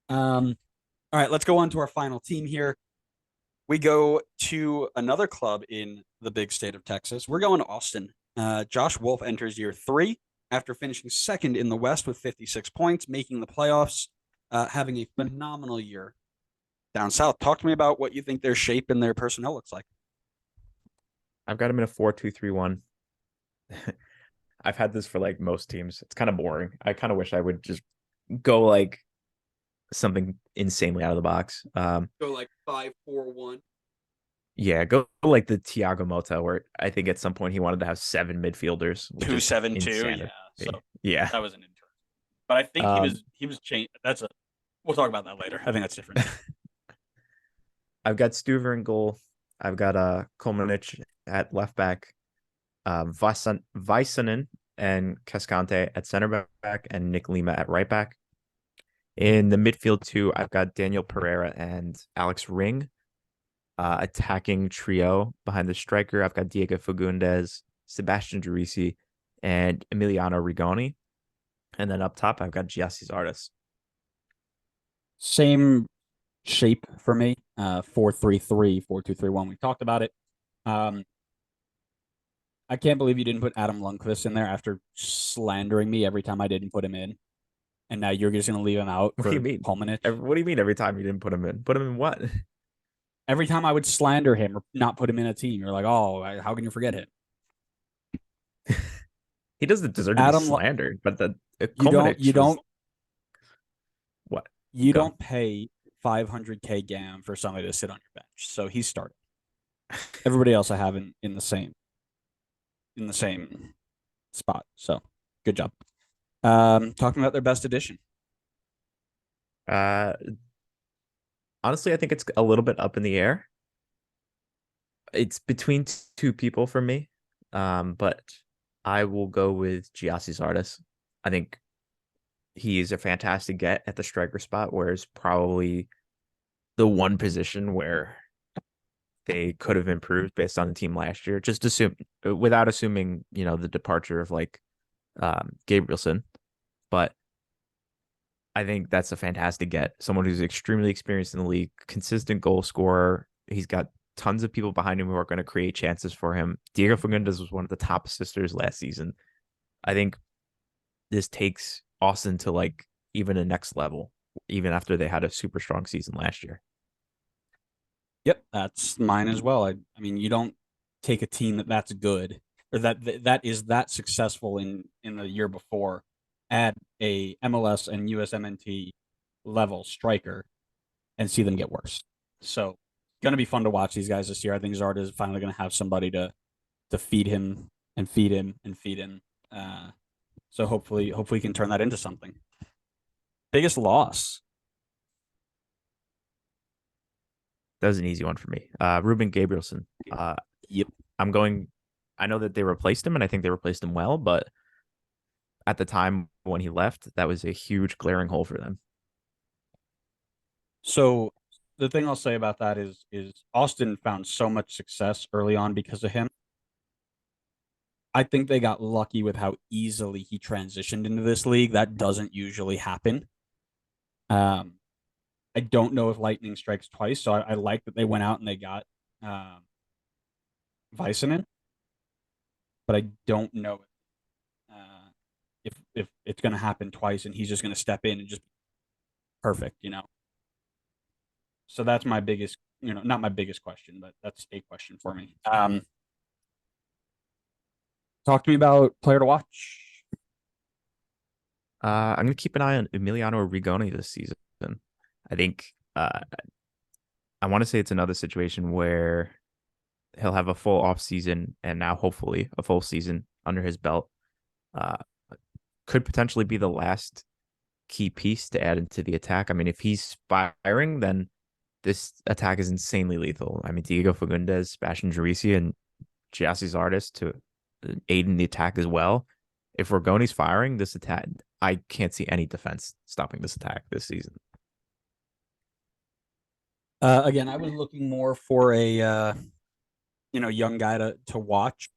All right, let's go on to our final team here. We go to another club in the big state of Texas. We're going to Austin. Josh Wolf enters year three after finishing second in the West with 56 points, making the playoffs, having a phenomenal year down south. Talk to me about what you think their shape and their personnel looks like. I've got him in a 4-2-3-1. I've had this for like most teams. It's kind of boring. I kind of wish I would just go like something insanely out of the box. Go like 5-4-1. Yeah, go like the Thiago Motta, where I think at some point he wanted to have seven midfielders, which Two is seven two, yeah. insanity. So Yeah. that was an interesting. But I think Um, he was changed. That's a we'll talk about that later. I think that's different. I've got Stuver in goal. I've got Kolmanich at left back, Vaisanen and Cascante at center back, and Nick Lima at right back. In the midfield too, I've got Daniel Pereira and Alex Ring. Attacking trio behind the striker, I've got Diego Fagundes, Sebastian Gerisi, and Emiliano Rigoni. And then up top, I've got Giassi Zardes. Same shape for me. 4-3-3, 4-2-3-1. We talked about it. Um, I can't believe you didn't put Adam Lundqvist in there after slandering me every time I didn't put him in, and now you're just going to leave him out What do you for mean? Palmanich. What do you mean every time you didn't put him in? Put him in what? Every time I would slander him or not put him in a team, you're like, "Oh, how can you forget him?" He doesn't deserve to be Adam, slandered, but the you don't, Komanich was what? you Go. don't pay 500K GAM for somebody to sit on your bench, so he's starting. Everybody else I have in the same spot. So good job. Talking about their best edition. Uh, Honestly, I think it's a little bit up in the air. It's between two people for me, but I will go with Giassi Zardes. I think he is a fantastic get at the striker spot, whereas probably the one position where they could have improved based on the team last year. Just assume without assuming, the departure of like Gabrielson, but I think that's a fantastic get. Someone who's extremely experienced in the league, consistent goal scorer. He's got tons of people behind him who are going to create chances for him. Diego Fagundes was one of the top assisters last season. I think this takes Austin to like even a next level, even after they had a super strong season last year. Yep, that's mine as well. I mean, you don't take a team that's good or that is that successful in the year before, add a MLS and USMNT level striker and see them get worse. So, gonna be fun to watch these guys this year. I think Zard is finally gonna have somebody to feed him and feed him and feed him. So hopefully he can turn that into something. Biggest loss. That was an easy one for me. Ruben Gabrielson. Yep. I'm going. I know that they replaced him, and I think they replaced him well. But at the time when he left, that was a huge glaring hole for them. So the thing I'll say about that is Austin found so much success early on because of him. I think they got lucky with how easily he transitioned into this league. That doesn't usually happen. Um, I don't know if lightning strikes twice, so I like that they went out and they got um, Vysanen, but I don't know if it's going to happen twice and he's just going to step in and just perfect. So that's my biggest, not my biggest question, but that's a question for me. Talk to me about player to watch. I'm going to keep an eye on Emiliano Rigoni this season. I think I want to say it's another situation where he'll have a full off season and now hopefully a full season under his belt. Uh, could potentially be the last key piece to add into the attack. I mean, if he's firing, then this attack is insanely lethal. I mean, Diego Fagundes, Sebastian Gerisi, and Giassi Zardes to aid in the attack as well. If Rigoni's firing, this attack, I can't see any defense stopping this attack this season. Again, I was looking more for a young guy to watch,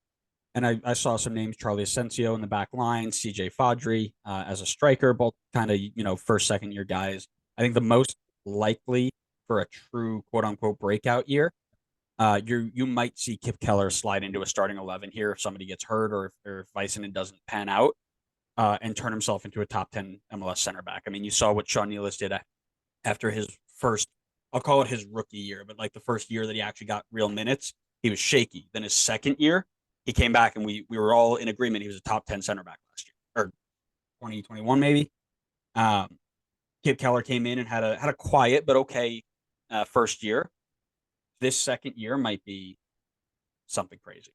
and I saw some names: Charlie Asensio in the back line, CJ Fadri as a striker, both kind of first second year guys. I think the most likely for a true quote unquote breakout year, you might see Kip Keller slide into a starting 11 here if somebody gets hurt or if Vicinen doesn't pan out, and turn himself into a top 10 MLS center back. I mean, you saw what Sean Nealis did after his first, I'll call it his rookie year, but like the first year that he actually got real minutes, he was shaky. Then his second year, he came back and we were all in agreement he was a top 10 center back last year or 2021 maybe. Um, Kip Keller came in and had a quiet but okay first year. This second year might be something crazy.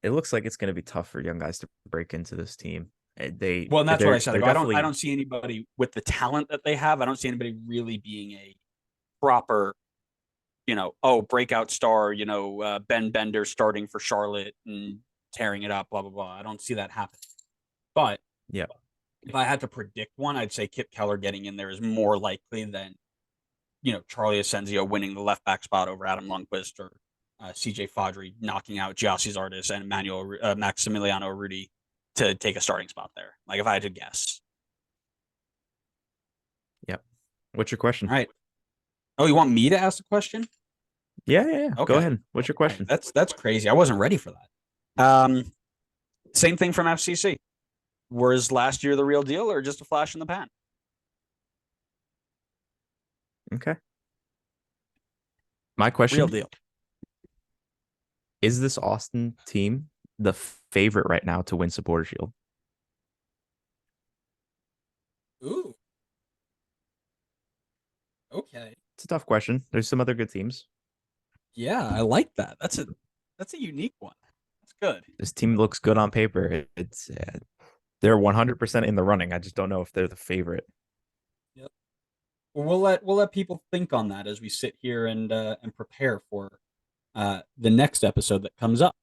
It looks like it's going to be tough for young guys to break into this team. Well, and that's what I said. They're I definitely don't see anybody with the talent that they have. I don't see anybody really being a proper, breakout star. Ben Bender starting for Charlotte and tearing it up. Blah blah blah. I don't see that happen. But yeah. if I had to predict one, I'd say Kip Keller getting in there is more likely than Charlie Asensio winning the left back spot over Adam Lundqvist or CJ Fodry knocking out Giassi Zardes and Maximiliano Rudy to take a starting spot there. Like if I had to guess. Yep. What's your question? All right. Oh, you want me to ask the question? Yeah. Go Okay. ahead. What's your All right. question? That's crazy. I wasn't ready for that. Same thing from FCC. Was last year the real deal or just a flash in the pan? Okay. My Real question deal. is this Austin team the favorite right now to win Supporter Shield? Ooh. Okay. It's a tough question. There's some other good teams. Yeah, I like that. That's a unique one. That's good. This team looks good on paper. It's they're 100% in the running. I just don't know if they're the favorite. Yep. Well, we'll let people think on that as we sit here and prepare for the next episode that comes up.